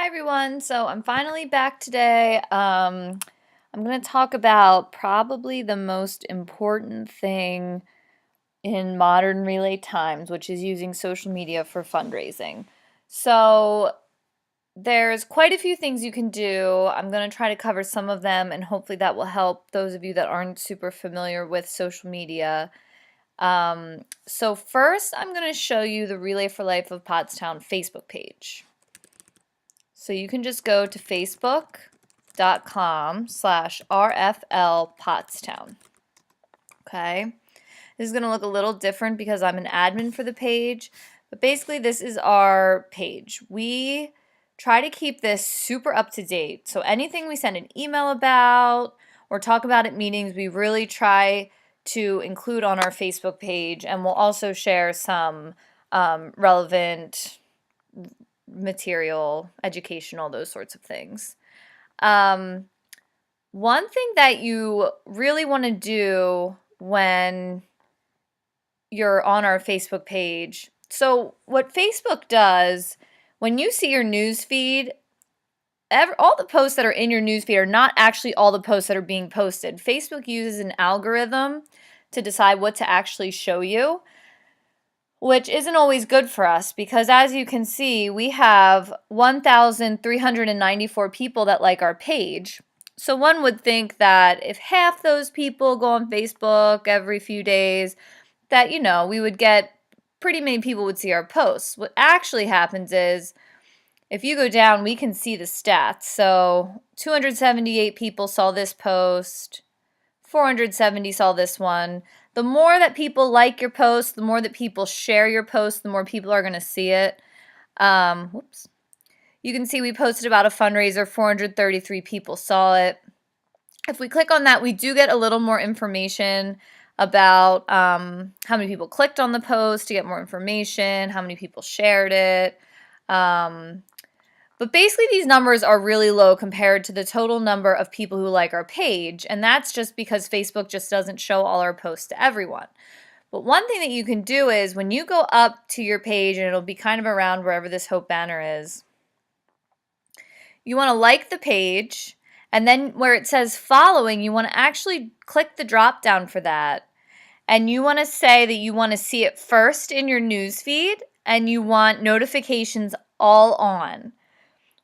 Hi everyone. So I'm finally back today. I'm going to talk about probably the most important thing in modern relay times, which is using social media for fundraising. So there's quite a few things you can do. I'm going to try to cover some of them, and hopefully that will help those of you that aren't super familiar with social media. So first, I'm going to show you the Relay for Life of Pottstown Facebook page. So you can just go to facebook.com/RFL Pottstown. Okay. This is going to look a little different because I'm an admin for the page, but basically this is our page. We try to keep this super up to date. So anything we send an email about or talk about at meetings, we really try to include on our Facebook page, and we'll also share some relevant material, educational, those sorts of things. One thing that you really want to do when you're on our Facebook page, so what Facebook does, when you see your news feed, all the posts that are in your news feed are not actually all the posts that are being posted. Facebook uses an algorithm to decide what to actually show you, which isn't always good for us because, as you can see, we have 1,394 people that like our page. So one would think that if half those people go on Facebook every few days, that, we would get pretty many people would see our posts. What actually happens is, if you go down, we can see the stats. So 278 people saw this post, 470 saw this one. The more that people like your post, the more that people share your post, the more people are going to see it. Whoops. You can see we posted about a fundraiser, 433 people saw it. If we click on that, we do get a little more information about how many people clicked on the post to get more information, how many people shared it. But basically, these numbers are really low compared to the total number of people who like our page, and that's just because Facebook just doesn't show all our posts to everyone. But one thing that you can do is when you go up to your page, and it'll be kind of around wherever this Hope banner is, you want to like the page, and then where it says following, you want to actually click the drop down for that, and you want to say that you want to see it first in your news feed, and you want notifications all on,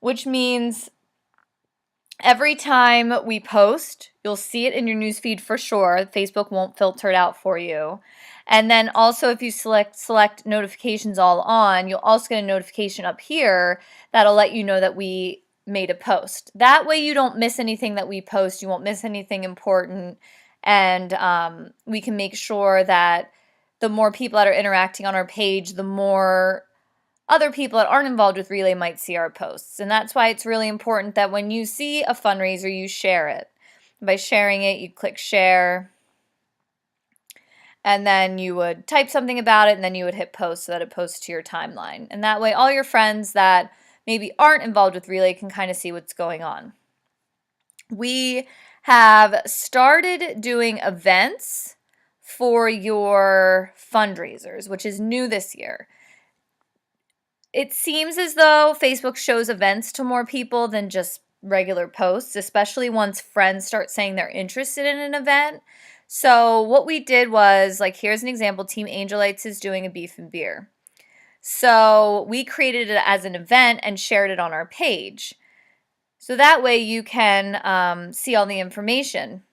which means every time we post, you'll see it in your newsfeed for sure. Facebook won't filter it out for you. And then also if you select notifications all on, you'll also get a notification up here that'll let you know that we made a post. That way you don't miss anything that we post. You won't miss anything important. And we can make sure that the more people that are interacting on our page, the more other people that aren't involved with Relay might see our posts. And that's why it's really important that when you see a fundraiser, you share it. By sharing it, you click share, and then you would type something about it, and then you would hit post so that it posts to your timeline. And that way all your friends that maybe aren't involved with Relay can kind of see what's going on. We have started doing events for your fundraisers, which is new this year. It seems as though Facebook shows events to more people than just regular posts, especially once friends start saying they're interested in an event. So what we did was, like, here's an example. Team Angelites is doing a beef and beer. So we created it as an event and shared it on our page. So that way you can see all the information.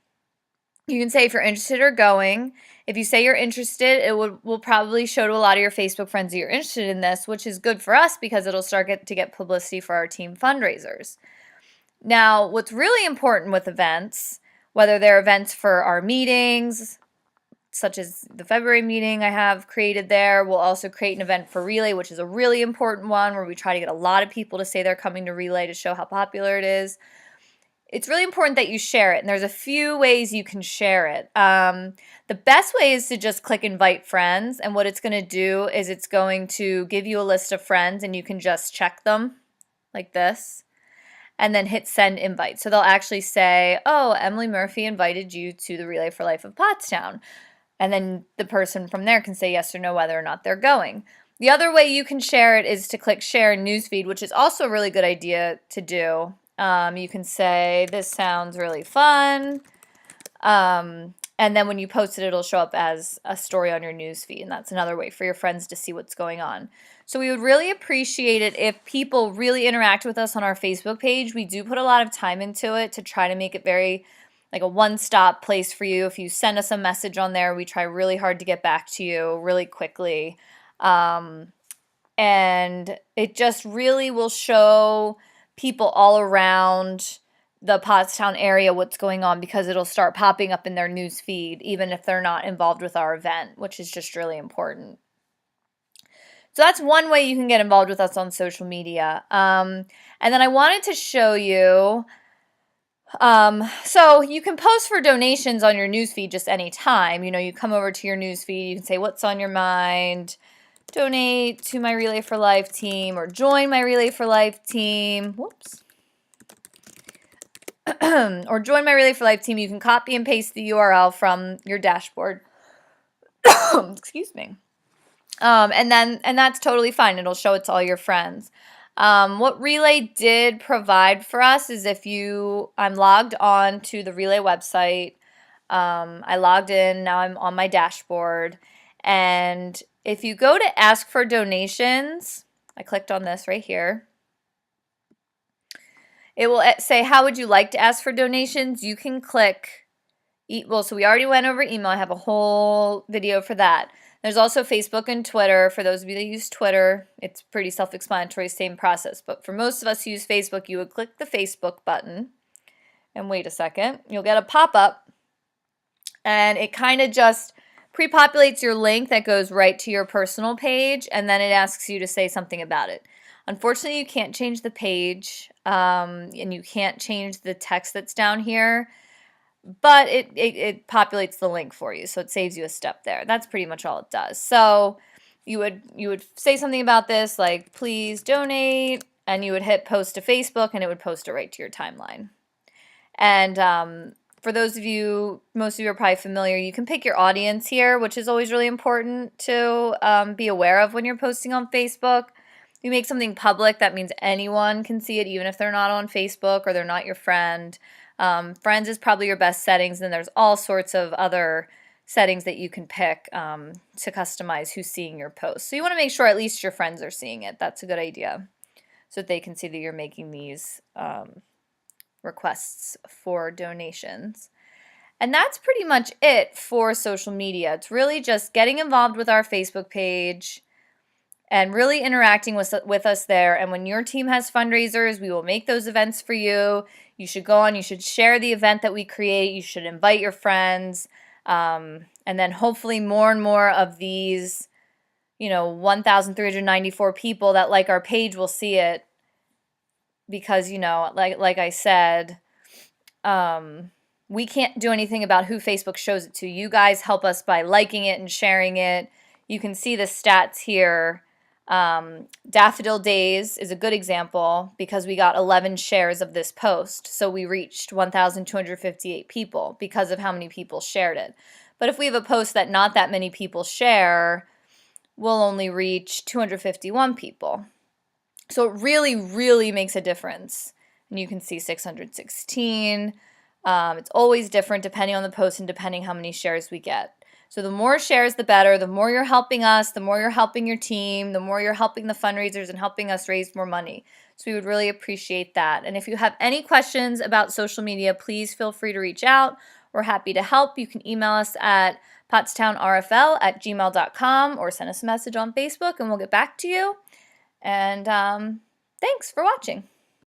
You can say if you're interested or going. If you say you're interested, it will probably show to a lot of your Facebook friends that you're interested in this, which is good for us because it'll start to get publicity for our team fundraisers. Now, what's really important with events, whether they're events for our meetings, such as the February meeting I have created there, we'll also create an event for Relay, which is a really important one where we try to get a lot of people to say they're coming to Relay to show how popular it is. It's really important that you share it, and there's a few ways you can share it. The best way is to just click invite friends, and what it's going to do is it's going to give you a list of friends, and you can just check them like this, and then hit send invite. So they'll actually say, oh, Emily Murphy invited you to the Relay for Life of Pottstown, and then the person from there can say yes or no whether or not they're going. The other way you can share it is to click share in newsfeed, which is also a really good idea to do. You can say, this sounds really fun. And then when you post it, it'll show up as a story on your newsfeed. And that's another way for your friends to see what's going on. So we would really appreciate it if people really interact with us on our Facebook page. We do put a lot of time into it to try to make it very like a one-stop place for you. If you send us a message on there, we try really hard to get back to you really quickly. And it just really will show people all around the Pottstown area what's going on, because it'll start popping up in their news feed even if they're not involved with our event, which is just really important. So that's one way you can get involved with us on social media. And then I wanted to show you, so you can post for donations on your newsfeed just anytime. You come over to your newsfeed, you can say what's on your mind, donate to my Relay for Life team, or join my Relay for Life team. Whoops. Or join my Relay for Life team. You can copy and paste the URL from your dashboard. Excuse me. And that's totally fine. It'll show it to all your friends. What Relay did provide for us is I'm logged on to the Relay website. I logged in, now I'm on my dashboard. And if you go to ask for donations, I clicked on this right here. It will say, how would you like to ask for donations? You can click, so we already went over email. I have a whole video for that. There's also Facebook and Twitter. For those of you that use Twitter, it's pretty self-explanatory, same process. But for most of us who use Facebook, you would click the Facebook button and wait a second. You'll get a pop-up, and it kind of just pre-populates your link that goes right to your personal page, and then it asks you to say something about it. Unfortunately, you can't change the page, and you can't change the text that's down here, but it populates the link for you, so it saves you a step there. That's pretty much all it does. So you would say something about this, like, please donate, and you would hit post to Facebook, and it would post it right to your timeline. And for those of you, most of you are probably familiar, you can pick your audience here, which is always really important to be aware of when you're posting on Facebook. If you make something public, that means anyone can see it, even if they're not on Facebook or they're not your friend. Friends is probably your best settings, and there's all sorts of other settings that you can pick to customize who's seeing your post. So you want to make sure at least your friends are seeing it. That's a good idea, so that they can see that you're making these requests for donations. And that's pretty much it for social media. It's really just getting involved with our Facebook page and really interacting with us there. And when your team has fundraisers, we will make those events for you. You should go on, you should share the event that we create, you should invite your friends, and then hopefully more and more of these 1,394 people that like our page will see it, because like I said, we can't do anything about who Facebook shows it to. You guys help us by liking it and sharing it. You can see the stats here. Daffodil Days is a good example because we got 11 shares of this post. So we reached 1,258 people because of how many people shared it. But if we have a post that not that many people share, we'll only reach 251 people. So it really, really makes a difference. And you can see 616. It's always different depending on the post and depending how many shares we get. So the more shares, the better. The more you're helping us, the more you're helping your team, the more you're helping the fundraisers and helping us raise more money. So we would really appreciate that. And if you have any questions about social media, please feel free to reach out. We're happy to help. You can email us at pottstownrfl@gmail.com or send us a message on Facebook and we'll get back to you. And thanks for watching.